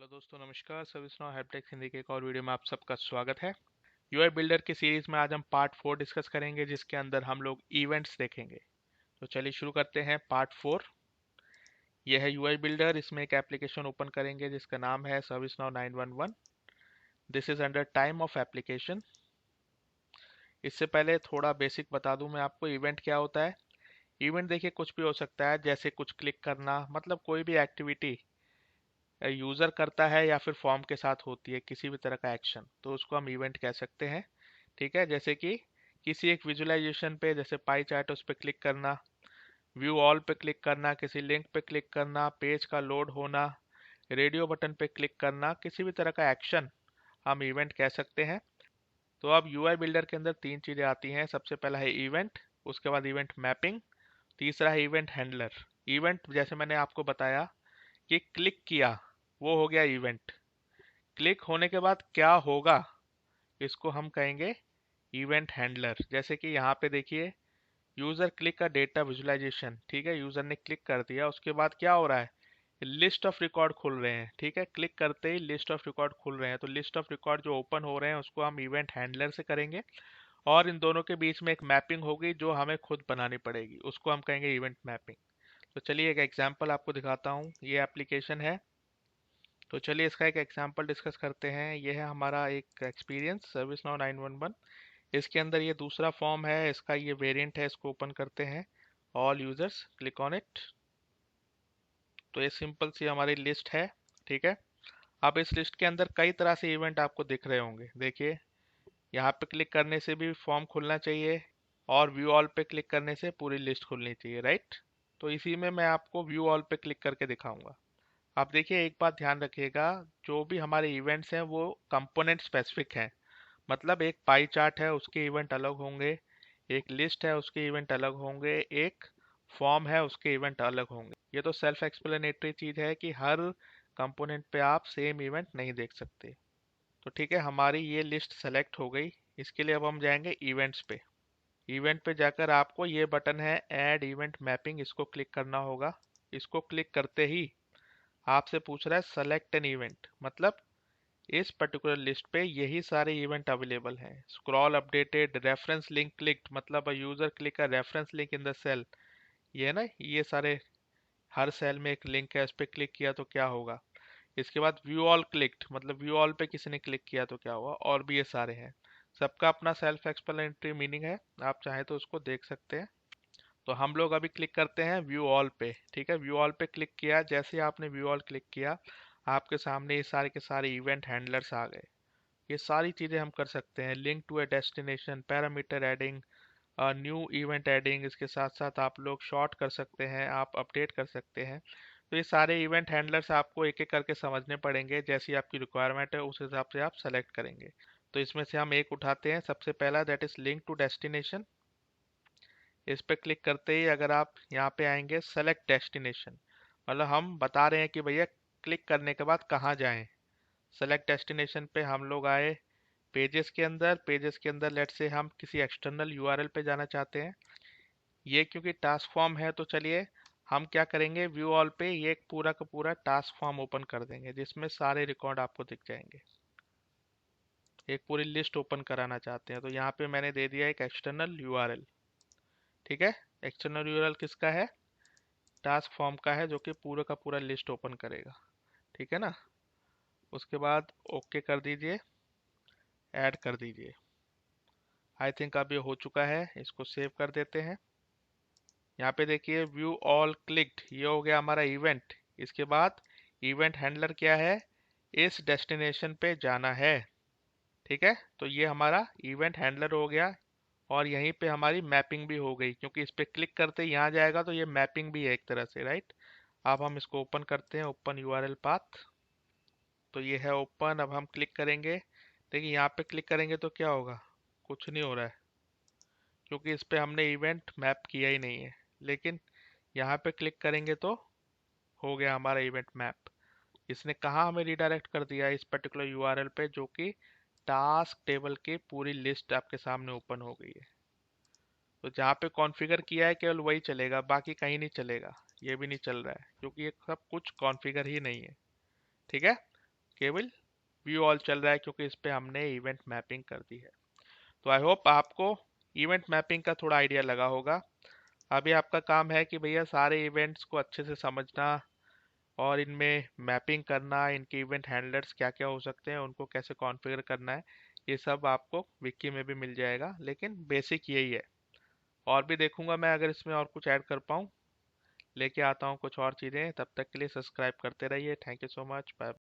Hello दोस्तों, नमस्कार। ServiceNow helpdesk Hindi के एक और वीडियो में आप सबका स्वागत है। यूआई बिल्डर की सीरीज में आज हम पार्ट 4 डिस्कस करेंगे, जिसके अंदर हम लोग इवेंट्स देखेंगे। तो चलिए शुरू करते हैं पार्ट 4। यह है यूआई बिल्डर। इसमें एक एप्लीकेशन ओपन करेंगे जिसका नाम है ServiceNow 911। This is under time of application. इससे पहले थोड़ा बेसिक बता दूं मैं आपको, इवेंट क्या होता है। इवेंट देखिए कुछ भी हो सकता है, जैसे कुछ क्लिक करना, मतलब कोई भी एक्टिविटी यूजर करता है या फिर फॉर्म के साथ होती है, किसी भी तरह का एक्शन, तो उसको हम इवेंट कह सकते हैं। ठीक है, जैसे कि किसी एक विजुअलाइजेशन पे, जैसे पाई चार्ट, उस पर क्लिक करना, व्यू ऑल पे क्लिक करना, किसी लिंक पे क्लिक करना, पेज का लोड होना, रेडियो बटन पे क्लिक करना, किसी भी तरह का एक्शन हम इवेंट कह सकते हैं। तो अब यूआई बिल्डर के अंदर तीन चीजें आती हैं। सबसे पहला है इवेंट, उसके बाद इवेंट मैपिंग, तीसरा है इवेंट हैंडलर। इवेंट जैसे मैंने आपको बताया कि क्लिक किया, वो हो गया इवेंट। क्लिक होने के बाद क्या होगा, इसको हम कहेंगे इवेंट हैंडलर। जैसे कि यहाँ पे देखिए, यूजर क्लिक का डेटा विजुअलाइजेशन। ठीक है, यूजर ने क्लिक कर दिया, उसके बाद क्या हो रहा है, लिस्ट ऑफ रिकॉर्ड खुल रहे हैं। ठीक है, क्लिक करते ही लिस्ट ऑफ रिकॉर्ड खुल रहे हैं, तो लिस्ट ऑफ रिकॉर्ड जो ओपन हो रहे हैं उसको हम इवेंट हैंडलर से करेंगे। और इन दोनों के बीच में एक मैपिंग होगी जो हमें खुद बनानी पड़ेगी, उसको हम कहेंगे इवेंट मैपिंग। तो चलिए एक एग्जांपल आपको दिखाता हूँ। ये एप्लीकेशन है, तो चलिए इसका एक एग्जांपल डिस्कस करते हैं। ये है हमारा एक एक्सपीरियंस सर्विसनाउ 911। इसके अंदर ये दूसरा फॉर्म है, इसका ये वेरिएंट है। इसको ओपन करते हैं, all users, click on it. तो ये सिंपल सी हमारी लिस्ट है। ठीक है, अब इस लिस्ट के अंदर कई तरह से इवेंट आपको दिख रहे होंगे। देखिए, यहाँ पे क्लिक करने से भी फॉर्म खुलना चाहिए, और व्यू ऑल पे क्लिक करने से पूरी लिस्ट खुलनी चाहिए, राइट। तो इसी में मैं आपको व्यू ऑल पे क्लिक करके दिखाऊंगा। आप देखिए, एक बात ध्यान रखिएगा, जो भी हमारे इवेंट्स हैं वो कंपोनेंट स्पेसिफिक हैं। मतलब एक पाई चार्ट है, उसके इवेंट अलग होंगे, एक लिस्ट है, उसके इवेंट अलग होंगे, एक फॉर्म है, उसके इवेंट अलग होंगे। ये तो सेल्फ एक्सप्लेनेटरी चीज है कि हर कंपोनेंट पे आप सेम इवेंट नहीं देख सकते। तो ठीक है, हमारी ये लिस्ट सेलेक्ट हो गई। इसके लिए अब हम जाएंगे इवेंट्स पे। इवेंट पे जाकर आपको ये बटन है ऐड इवेंट मैपिंग, इसको क्लिक करना होगा। इसको क्लिक करते ही आपसे पूछ रहा है सेलेक्ट एन इवेंट, मतलब इस पर्टिकुलर लिस्ट पे यही सारे इवेंट अवेलेबल हैं। Scroll updated, reference link clicked, मतलब यूजर क्लिक का reference link in the cell. ये है ना, ये सारे, हर सेल में एक लिंक है, उस पर क्लिक किया तो क्या होगा। इसके बाद व्यू ऑल क्लिक्ड, मतलब व्यू ऑल पे किसी ने क्लिक किया तो क्या हुआ, और भी ये सारे हैं। सबका अपना सेल्फ एक्सप्लेनेटरी मीनिंग है, आप चाहे तो उसको देख सकते हैं। तो हम लोग अभी क्लिक करते हैं व्यू ऑल पे। ठीक है, व्यू ऑल पे क्लिक किया, जैसे ही आपने व्यू ऑल क्लिक किया, आपके सामने ये सारे के सारे इवेंट हैंडलर्स आ गए। ये सारी चीज़ें हम कर सकते हैं, link to a destination, parameter adding, new event adding. इसके साथ साथ आप लोग शॉर्ट कर सकते हैं, आप अपडेट कर सकते हैं। तो ये सारे इवेंट हैंडलर्स आपको एक एक करके समझने पड़ेंगे, जैसी आपकी रिक्वायरमेंट है उस हिसाब से आप सेलेक्ट करेंगे। तो इसमें से हम एक उठाते हैं, सबसे पहला, that is link to destination. इस पे क्लिक करते ही अगर आप यहाँ पे आएंगे सेलेक्ट डेस्टिनेशन, मतलब हम बता रहे हैं कि भैया क्लिक करने के बाद कहाँ जाएं। सेलेक्ट डेस्टिनेशन पे हम लोग आए, पेजेस के अंदर, पेजेस के अंदर लेट से हम किसी एक्सटर्नल यूआरएल पे जाना चाहते हैं। ये क्योंकि टास्क फॉर्म है, तो चलिए हम क्या करेंगे, व्यू ऑल पे ये एक पूरा का पूरा टास्क फॉर्म ओपन कर देंगे, जिसमें सारे रिकॉर्ड आपको दिख जाएंगे। एक पूरी लिस्ट ओपन कराना चाहते हैं, तो यहाँ पे मैंने दे दिया एक एक्सटर्नल यूआरएल। ठीक है, एक्सटर्नल यूआरएल किसका है, टास्क फॉर्म का है, जो कि पूरा का पूरा लिस्ट ओपन करेगा। ठीक है ना, उसके बाद ओके कर दीजिए, ऐड कर दीजिए। आई थिंक अब ये हो चुका है, इसको सेव कर देते हैं। यहाँ पे देखिए व्यू ऑल क्लिक्ड, ये हो गया हमारा इवेंट। इसके बाद इवेंट हैंडलर क्या है, इस डेस्टिनेशन पे जाना है। ठीक है, तो ये हमारा इवेंट हैंडलर हो गया, और यहीं पे हमारी मैपिंग भी हो गई, क्योंकि इस पे क्लिक करते ही यहाँ जाएगा, तो ये मैपिंग भी है एक तरह से, राइट। अब हम इसको ओपन करते हैं, ओपन यूआरएल पाथ। तो ये है ओपन। अब हम क्लिक करेंगे, देखिए यहाँ पे क्लिक करेंगे तो क्या होगा, कुछ नहीं हो रहा है, क्योंकि इस पे हमने इवेंट मैप किया ही नहीं है। लेकिन यहाँ पे क्लिक करेंगे तो हो गया हमारा इवेंट मैप। इसने कहाँ हमें रिडायरेक्ट कर दिया, इस पर्टिकुलर यूआरएल पे, जो कि टास्क टेबल की पूरी लिस्ट आपके सामने ओपन हो गई है। तो जहाँ पे कॉन्फ़िगर किया है केवल वही चलेगा, बाकी कहीं नहीं चलेगा। ये भी नहीं चल रहा है, क्योंकि ये सब कुछ कॉन्फ़िगर ही नहीं है। ठीक है, केवल व्यू ऑल चल रहा है क्योंकि इस पे हमने इवेंट मैपिंग कर दी है। तो आई होप आपको इवेंट मैपिंग का थोड़ा आइडिया लगा होगा। अभी आपका काम है कि भैया सारे इवेंट्स को अच्छे से समझना और इनमें मैपिंग करना, इनके इवेंट हैंडलर्स क्या क्या हो सकते हैं, उनको कैसे कॉन्फ़िगर करना है, ये सब आपको विकी में भी मिल जाएगा, लेकिन बेसिक यही है। और भी देखूंगा मैं अगर इसमें और कुछ ऐड कर पाऊँ, लेके आता हूँ कुछ और चीज़ें। तब तक के लिए सब्सक्राइब करते रहिए। Thank you so much. Bye.